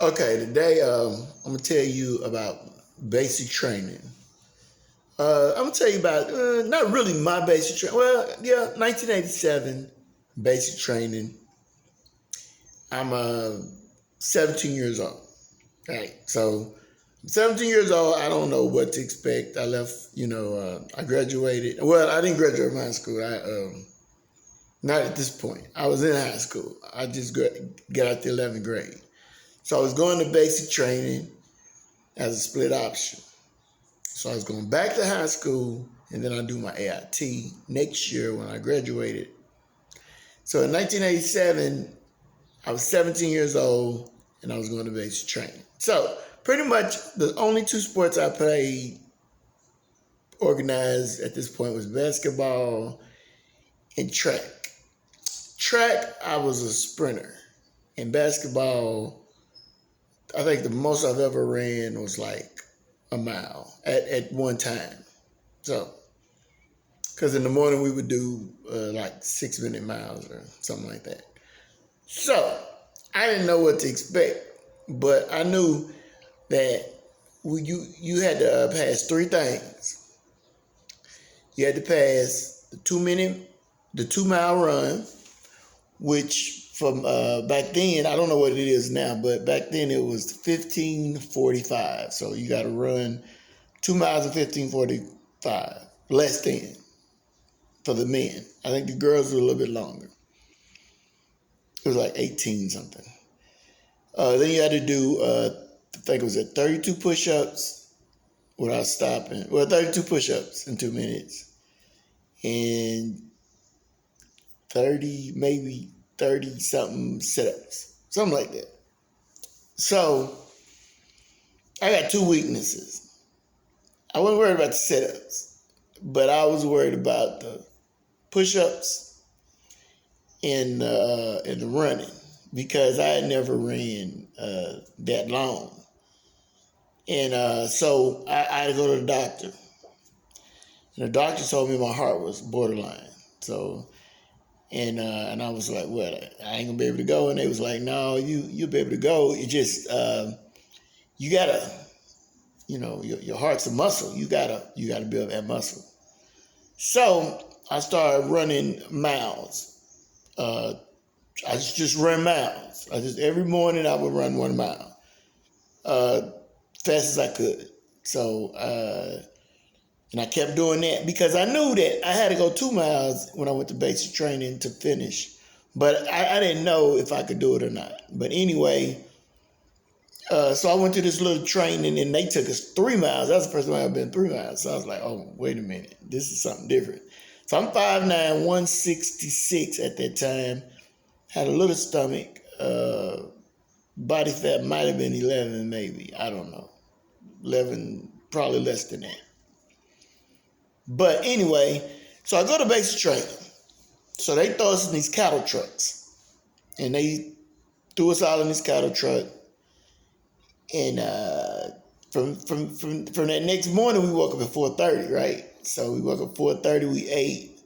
Okay, today I'm gonna tell you about basic training. I'm gonna tell you about not really my basic training. Well, yeah, 1987 basic training. I'm 17 years old. Right, so I'm 17 years old. I don't know what to expect. I left. I graduated. Well, I didn't graduate from high school. I not at this point. I was in high school. I just got out the 11th grade. So I was going to basic training as a split option. So I was going back to high school, and then I do my AIT next year when I graduated. So in 1987, I was 17 years old, and I was going to basic training. So pretty much the only two sports I played organized at this point was basketball and track. Track, I was a sprinter. In basketball, I think the most I've ever ran was like a mile at one time. So, because in the morning we would do like 6-minute miles or something like that. So, I didn't know what to expect, but I knew that you had to pass three things. You had to pass the 2-mile run, which from back then, I don't know what it is now, but back then it was 15:45. So you got to run 2 miles in 15:45, less than for the men. I think the girls were a little bit longer. It was like 18 something. Then you had to do, I think it was 32 push-ups without stopping. Well, 32 push-ups in 2 minutes. And 30 something sit-ups. Something like that. So, I got two weaknesses. I wasn't worried about the sit-ups, but I was worried about the push-ups and the running because I had never ran that long. And so I had to go to the doctor. And the doctor told me my heart was borderline. So, and I was like, well, I ain't gonna be able to go. And they was like, no, you'll be able to go. It just, you gotta, your heart's a muscle. You gotta build that muscle. So I started running miles. I just ran miles. Every morning I would run 1 mile, fast as I could. So, and I kept doing that because I knew that I had to go 2 miles when I went to basic training to finish. But I didn't know if I could do it or not. But anyway, so I went to this little training and they took us 3 miles. That's the first time I've been 3 miles. So I was like, oh, wait a minute. This is something different. So I'm 5'9", 166 at that time. Had a little stomach. Body fat might have been 11 maybe. I don't know. 11, probably less than that. But anyway, so I go to basic training. So they throw us in these cattle trucks. And they threw us all in this cattle truck. And from that next morning, we woke up at 4:30, right? So we woke up at 4:30, we ate.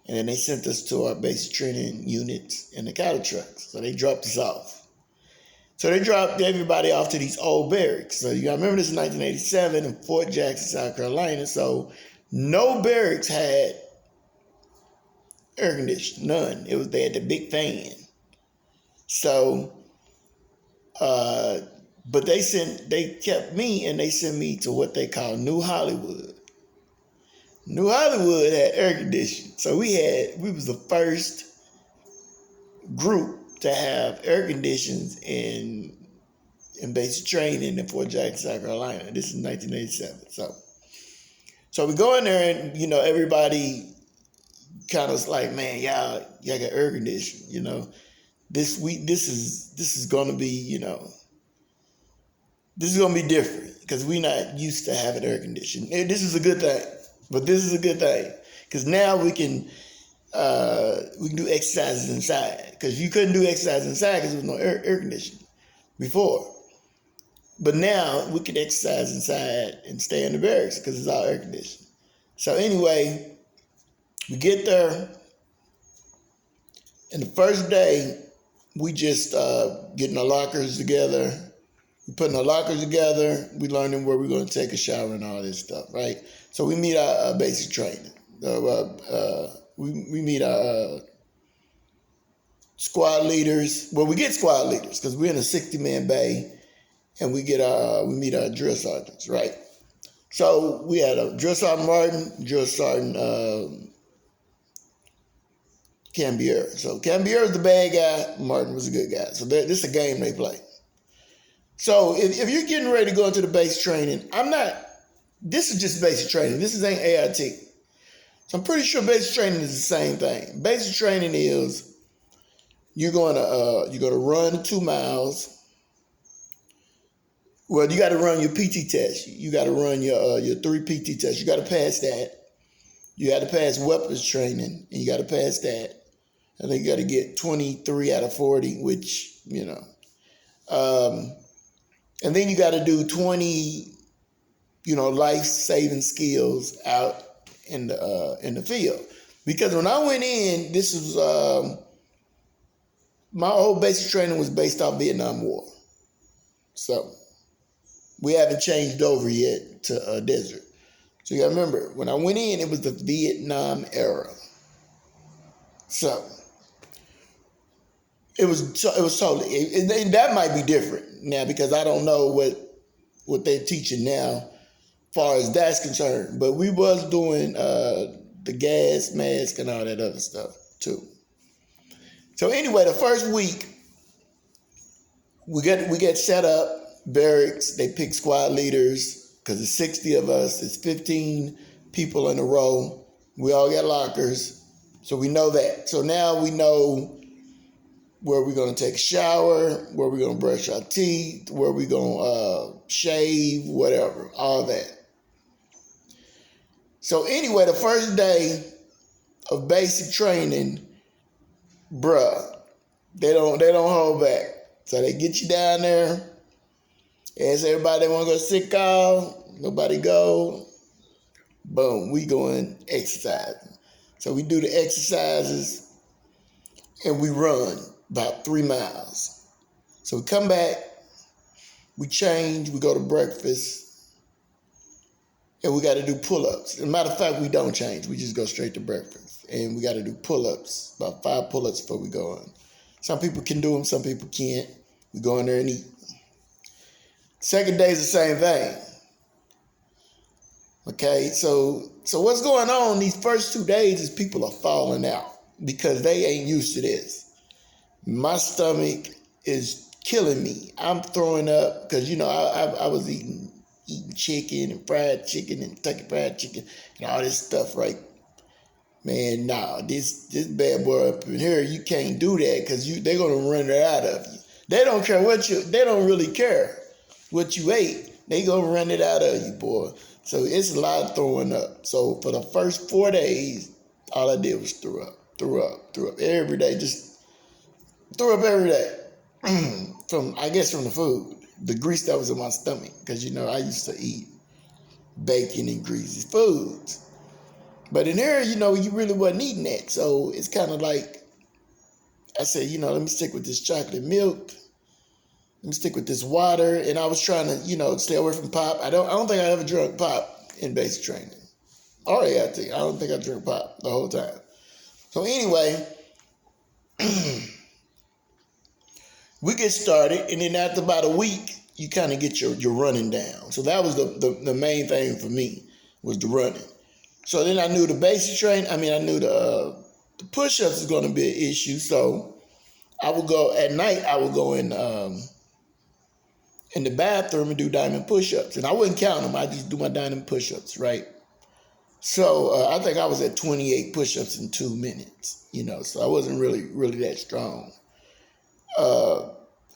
And then they sent us to our basic training units in the cattle trucks. So they dropped us off. So they dropped everybody off to these old barracks. So you got to remember this is 1987 in Fort Jackson, South Carolina. So no barracks had air conditioning, none. They had the big fan. So, but they kept me and they sent me to what they call New Hollywood. New Hollywood had air conditioning. So we was the first group to have air conditions in basic training in Fort Jackson, South Carolina. This is 1987. So we go in there and, everybody kind of like, man, y'all got air conditioning, This is gonna be, this is gonna be different because we're not used to having air conditioning. This is a good thing, but this is a good thing because now we can do exercises inside because you couldn't do exercise inside because there was no air conditioning before. But now we can exercise inside and stay in the barracks because it's all air conditioned. So anyway, we get there, and the first day we just getting our lockers together. We putting our lockers together. We learning where we're going to take a shower and all this stuff, right? So we meet our basic training. We meet our squad leaders. Well, we get squad leaders because we're in a 60-man bay, and we meet our drill sergeants, right? So we had a drill sergeant Martin, drill sergeant Cambier. So Cambier was the bad guy. Martin was a good guy. So this is a game they play. So if you're getting ready to go into the basic training, this is just basic training. This ain't AIT. So I'm pretty sure basic training is the same thing. Basic training is you're going to run 2 miles. Well, you got to run your PT test. You got to run your 3 PT tests. You got to pass that. You got to pass weapons training, and you got to pass that. I think you got to get 23 out of 40, which, and then you got to do 20, life-saving skills out in the field. Because when I went in, this was my whole basic training was based off Vietnam War. So we haven't changed over yet to desert. So you got to remember, when I went in, it was the Vietnam era. So it was totally, and that might be different now because I don't know what they're teaching now as far as that's concerned. But we was doing the gas mask and all that other stuff too. So anyway, the first week we get set up, barracks. They pick squad leaders because it's 60 of us. It's 15 people in a row. We all got lockers, so we know that. So now we know where we're going to take a shower, where we're going to brush our teeth, where we're going to shave, whatever, all that. So anyway, the first day of basic training, bruh, they don't hold back. So they get you down there, ask everybody they want to go sick call, nobody go, boom, we going exercising. So we do the exercises and we run about 3 miles. So we come back, we change, we go to breakfast, and we got to do pull-ups. As a matter of fact, we don't change. We just go straight to breakfast. And we got to do pull-ups, about 5 pull-ups before we go on. Some people can do them, some people can't. We go in there and eat. Second day is the same thing. Okay, so what's going on these first 2 days is people are falling out because they ain't used to this. My stomach is killing me. I'm throwing up because, I was eating chicken and fried chicken and Kentucky Fried Chicken and all this stuff, right? Man, nah, this bad boy up in here, you can't do that because they're going to run it out of you. They don't care they don't really care what you ate. They going to run it out of you, boy. So it's a lot of throwing up. So for the first 4 days, all I did was throw up every day, just threw up every day. from the food, the grease that was in my stomach, because I used to eat bacon and greasy foods. But in here, you really wasn't eating that. So it's kind of like, I said, let me stick with this chocolate milk. Let me stick with this water. And I was trying to, stay away from pop. I don't think I ever drank pop in basic training. Or AIT. I don't think I drank pop the whole time. So anyway, we get started. And then after about a week, you kind of get your running down. So that was the main thing for me, was the running. So then I knew the basic training. I knew the push-ups is going to be an issue. So I would go at night. I would go in the bathroom and do diamond push-ups, and I wouldn't count them. I just do my diamond push-ups, right? So I think I was at 28 push-ups in 2 minutes. So I wasn't really that strong.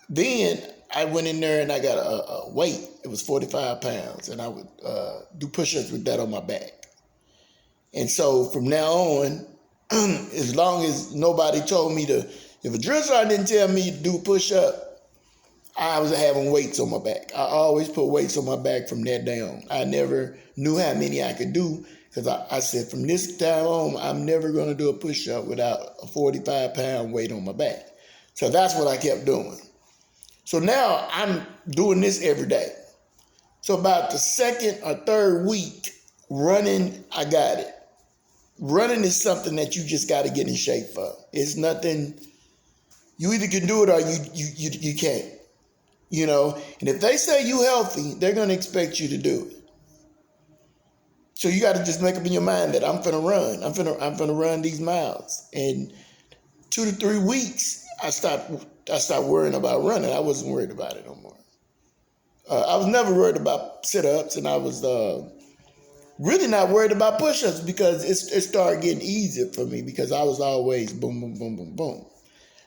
Then I went in there and I got a weight. It was 45 pounds, and I would do push-ups with that on my back. And so from now on, as long as nobody told me if a drill sergeant didn't tell me to do a push-up, I was having weights on my back. I always put weights on my back from that day on. I never knew how many I could do because I said from this time on, I'm never going to do a push-up without a 45-pound weight on my back. So that's what I kept doing. So now I'm doing this every day. So about the second or third week, running, I got it. Running is something that you just got to get in shape for. It's nothing, you either can do it or you can't. You know, and if they say you healthy, they're going to expect you to do it. So you got to just make up in your mind that I'm finna run. I'm finna run these miles. And 2 to 3 weeks, I stopped worrying about running. I wasn't worried about it no more. I was never worried about sit-ups, and I was really not worried about push-ups because it started getting easier for me because I was always boom, boom, boom, boom, boom.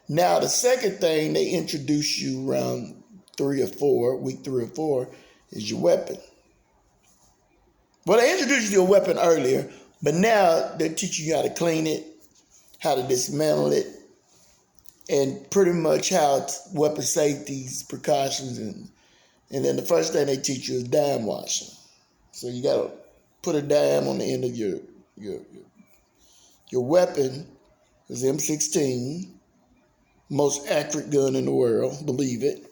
Now, the second thing they introduce you around week 3 or 4, is your weapon. Well, they introduced you to a weapon earlier, but now they're teaching you how to clean it, how to dismantle it, and pretty much how weapon safeties, precautions, and then the first thing they teach you is dime washing. So you got to put a dime on the end of your weapon. Is M16, most accurate gun in the world. Believe it.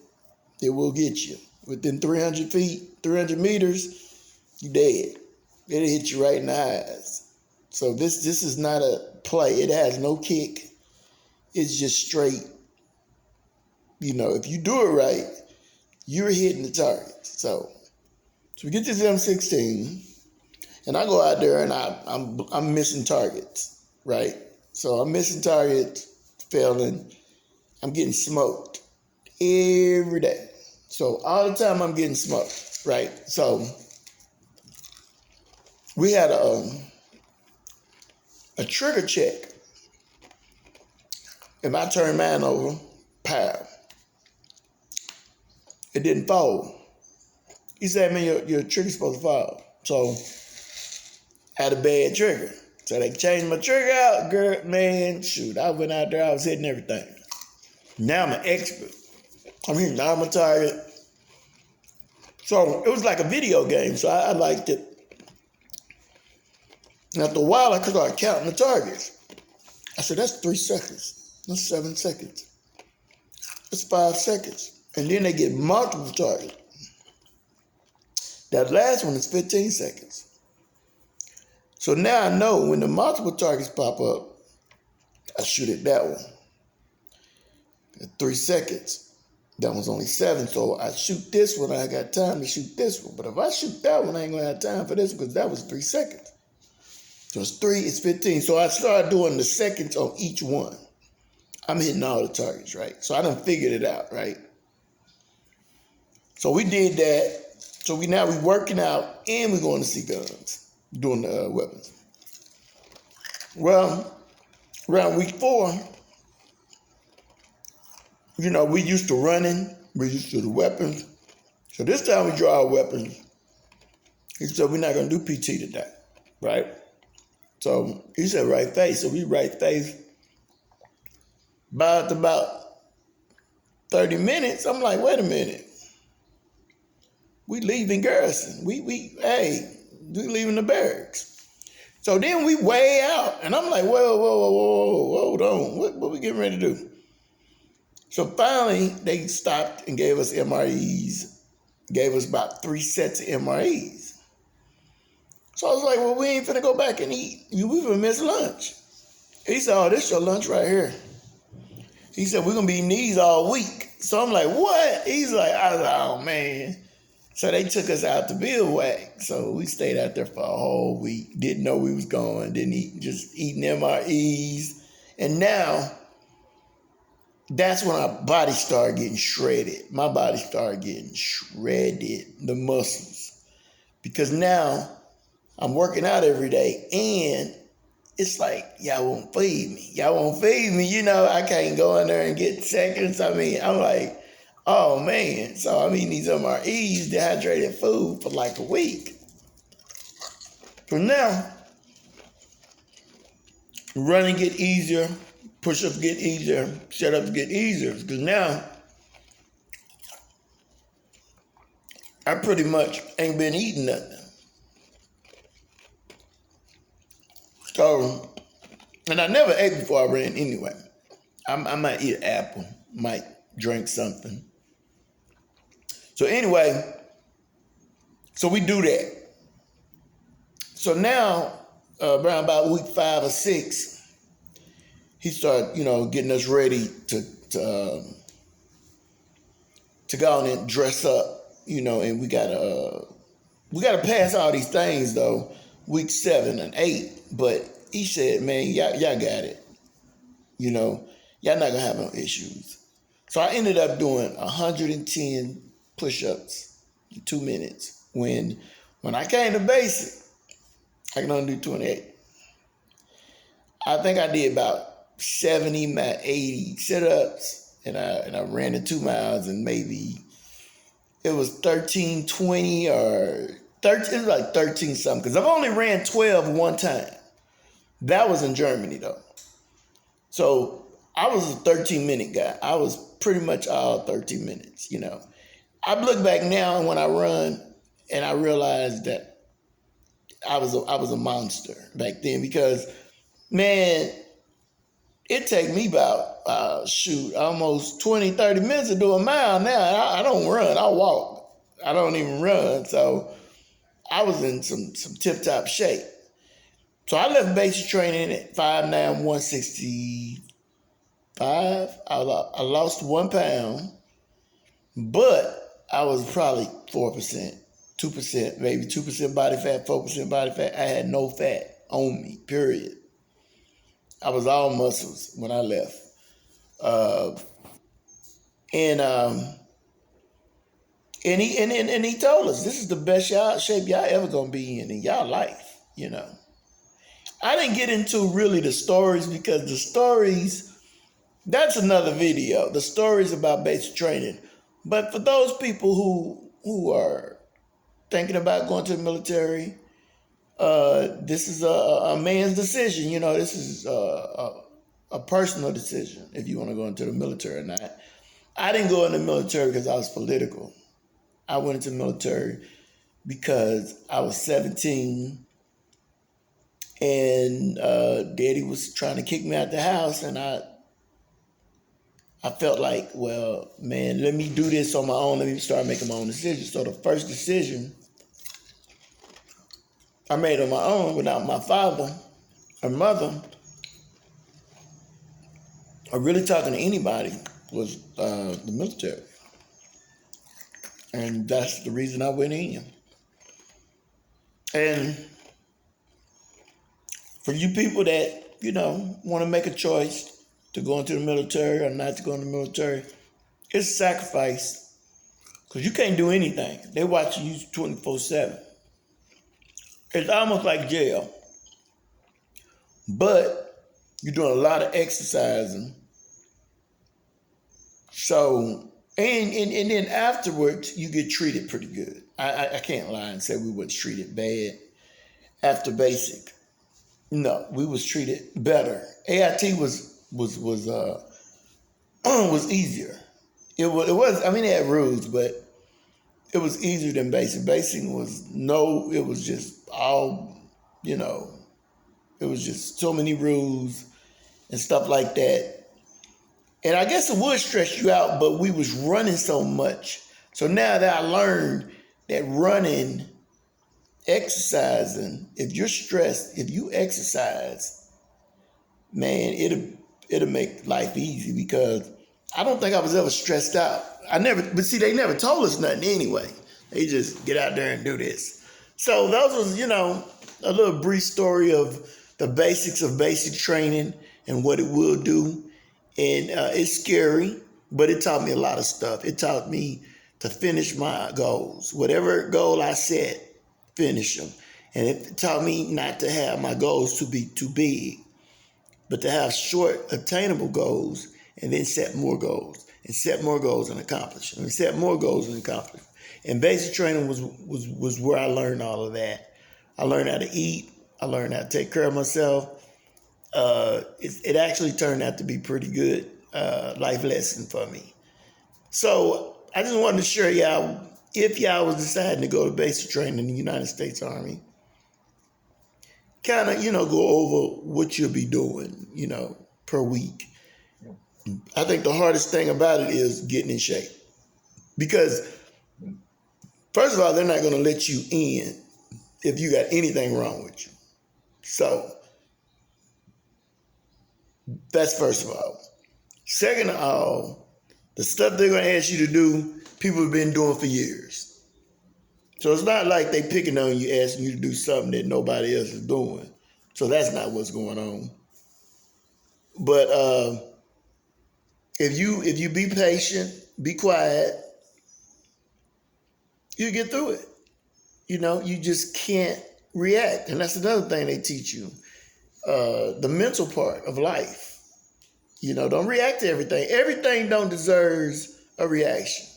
It will get you. Within 300 feet, 300 meters, you dead. It'll hit you right in the eyes. So this is not a play. It has no kick. It's just straight. You know, if you do it right, you're hitting the target. So we get this M16, and I go out there and I'm missing targets, right? So I'm missing targets, failing. I'm getting smoked every day. So all the time I'm getting smoked, right? So we had a trigger check. If I turned mine over, pow, it didn't fall. He said, man, your trigger's supposed to fall. So I had a bad trigger. So they changed my trigger out, girl, man, shoot, I went out there, I was hitting everything. Now I'm an expert. I'm hitting all my target. So it was like a video game, so I liked it. And after a while, I started counting the targets. I said, that's 3 seconds. That's 7 seconds. That's 5 seconds. And then they get multiple targets. That last one is 15 seconds. So now I know when the multiple targets pop up, I shoot at that one. At 3 seconds. That one's only 7, so I shoot this one, I got time to shoot this one. But if I shoot that one, I ain't gonna have time for this one because that was 3 seconds. So it's 3, it's 15. So I started doing the seconds on each one. I'm hitting all the targets, right? So I done figured it out, right? So we did that. So we working out and we're going to see guns, doing the weapons. Well, around week 4, you know, we used to running, we used to the weapons. So this time we draw our weapons. He said, we're not going to do PT today, right? So he said, right face. So we right face. About 30 minutes, I'm like, wait a minute. We leaving Garrison. We leaving the barracks. So then we way out. And I'm like, whoa, hold on. What we getting ready to do? So finally, they stopped and gave us MREs, gave us about 3 sets of MREs. So I was like, well, we ain't finna go back and eat. We finna miss lunch. He said, oh, this your lunch right here. He said, we're gonna be eating these all week. So I'm like, what? He's like, I was like, oh, man. So they took us out to Bivouac. So we stayed out there for a whole week. Didn't know we was going. Didn't eat, just eating MREs. And now, that's when our body started getting shredded. My body started getting shredded, the muscles. Because now I'm working out every day and it's like, y'all won't feed me. Y'all won't feed me. You know, I can't go in there and get seconds. I mean, I'm like, oh man. So I'm eating these MREs, dehydrated food for like a week. So now, running get easier. Push-ups get easier, sit-ups get easier, because now I pretty much ain't been eating nothing. So, and I never ate before I ran anyway. I might eat an apple, might drink something. So anyway, so we do that. So now, around about week 5 or 6, he started, getting us ready to go on and dress up, and we gotta pass all these things though, week 7 and 8. But he said, man, y'all got it. Y'all not gonna have no issues. So I ended up doing 110 push-ups in 2 minutes. When I came to basic, I can only do 28. I think I did about 70, 80 sit-ups, and I ran the 2 miles, and maybe it was 13:20 or 13. It was like 13 something, because I've only ran 12 one time. That was in Germany though. So I was a 13-minute guy. I was pretty much all 13 minutes. I look back now and when I run, and I realized that I was a monster back then, because man, it take me about almost 20, 30 minutes to do a mile now. I don't run, I walk. I don't even run. So I was in some tip-top shape. So I left basic training at 5'9", 165. I lost 1 pound, but I was probably 4%, 2%, maybe 2% body fat, 4% body fat. I had no fat on me, period. I was all muscles when I left. And he told us, this is the best shape y'all ever gonna be in y'all life, I didn't get into really the stories, because the stories, that's another video. The stories about basic training. But for those people who are thinking about going to the military, this is a man's decision. This is a personal decision if you want to go into the military or not. I didn't go into the military because I was political. I went into the military because I was 17 and Daddy was trying to kick me out the house, and I felt like, well, man, let me do this on my own. Let me start making my own decisions. So the first decision I made on my own without my father or mother or really talking to anybody was the military. And that's the reason I went in. And for you people that, want to make a choice to go into the military or not to go into the military, it's a sacrifice, because you can't do anything. They watch you 24/7. It's almost like jail. But you're doing a lot of exercising. So, and then afterwards, you get treated pretty good. I can't lie and say we was treated bad after basic. No, we was treated better. AIT was easier. It was. I mean, it had rules, but it was easier than basic. Basic it was just all, it was just so many rules and stuff like that. And I guess it would stress you out, but we was running so much. So now that I learned that running, exercising, if you're stressed, if you exercise, man, it'll make life easy, because I don't think I was ever stressed out. But see, they never told us nothing anyway. They just get out there and do this. So that was, a little brief story of the basics of basic training and what it will do. And it's scary, but it taught me a lot of stuff. It taught me to finish my goals. Whatever goal I set, finish them. And it taught me not to have my goals to be too big, but to have short, attainable goals, and then set more goals, and set more goals and accomplish, and set more goals and accomplish. And basic training was where I learned all of that. I learned how to eat. I learned how to take care of myself. It actually turned out to be pretty good life lesson for me. So I just wanted to share y'all, if y'all was deciding to go to basic training in the United States Army, kind of, go over what you'll be doing, per week. I think the hardest thing about it is getting in shape, because First of all, they're not going to let you in if you got anything wrong with you. So that's first of all. Second of all, the stuff they're going to ask you to do, people have been doing for years. So it's not like they picking on you, asking you to do something that nobody else is doing. So that's not what's going on. But if you be patient, be quiet, you get through it. You just can't react. And that's another thing they teach you. The mental part of life. Don't react to everything. Everything don't deserve a reaction.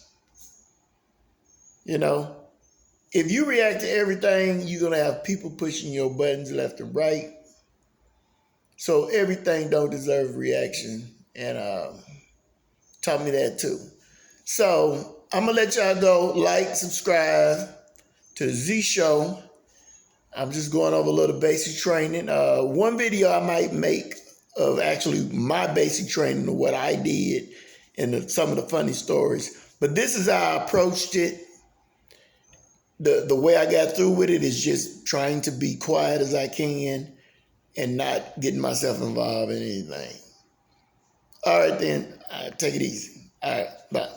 If you react to everything, you're going to have people pushing your buttons left and right. So everything don't deserve a reaction. And taught me that too. So I'm going to let y'all go. Like, subscribe to the Z Show. I'm just going over a little basic training. One video I might make of actually my basic training of what I did and some of the funny stories. But this is how I approached it. The way I got through with it is just trying to be quiet as I can and not getting myself involved in anything. All right, then. Take it easy. All right. Bye.